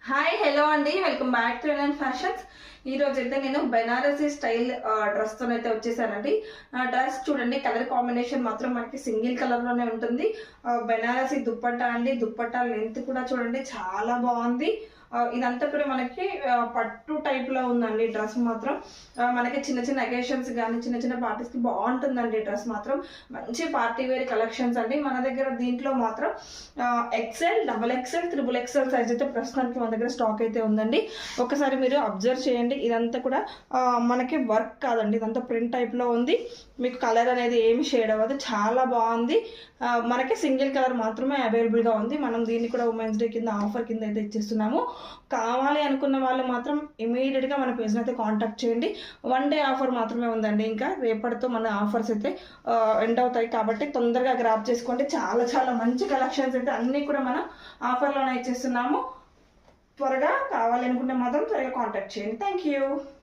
Hi hello అండి, welcome back to NN fashions. ఈ రోజు అయితే నేను బెనారసీ స్టైల్ డ్రెస్ తో అయితే వచ్చేసానండి. డ్రెస్ చూడండి, కలర్ కాంబినేషన్ మాత్రం మనకి సింగిల్ కలర్ లోనే ఉంటుంది. బెనారసీ దుప్పట్టా అండి, దుప్పట్టా లెంత్ కూడా చూడండి చాలా బాగుంది. ఇదంతా కూడా మనకి పట్టు టైప్ లో ఉందండి డ్రెస్ మాత్రం. మనకి చిన్న చిన్న అకేషన్స్ కానీ చిన్న చిన్న పార్టీస్ కి బాగుంటుందండి డ్రెస్ మాత్రం. మంచి పార్టీ వేర్ కలెక్షన్స్ అండి మన దగ్గర. దీంట్లో మాత్రం XL, double XL, triple XL size అయితే ప్రస్తుతానికి మన దగ్గర స్టాక్ అయితే ఉందండి. ఒకసారి మీరు అబ్జర్వ్ చేయండి. ఇదంతా కూడా మనకి వర్క్ కాదండి, ఇదంతా ప్రింట్ టైప్ లో ఉంది. మీకు కలర్ అనేది ఏమి షేడ్ అవ్వదు, చాలా బాగుంది. మనకి సింగిల్ కలర్ మాత్రమే అవైలబుల్ గా ఉంది. మనం దీన్ని కూడా ఉమెన్స్ డే కింద ఆఫర్ కింద అయితే ఇచ్చేస్తున్నాము. కావాలి అనుకున్న వాళ్ళు మాత్రం ఇమీడియట్ గా మన పేజ్ అయితే కాంటాక్ట్ చేయండి. 1 డే ఆఫర్ మాత్రమే ఉందండి, ఇంకా రేపటితో మన ఆఫర్స్ అయితే ఎండ్ అవుతాయి. కాబట్టి తొందరగా గ్రాప్ చేసుకోండి. చాలా చాలా మంచి కలెక్షన్స్ అయితే అన్ని కూడా మనం ఆఫర్లోనే ఇచ్చేస్తున్నాము. త్వరగా కావాలి అనుకుంటే మాత్రం త్వరగా కాంటాక్ట్ చేయండి. Thank you.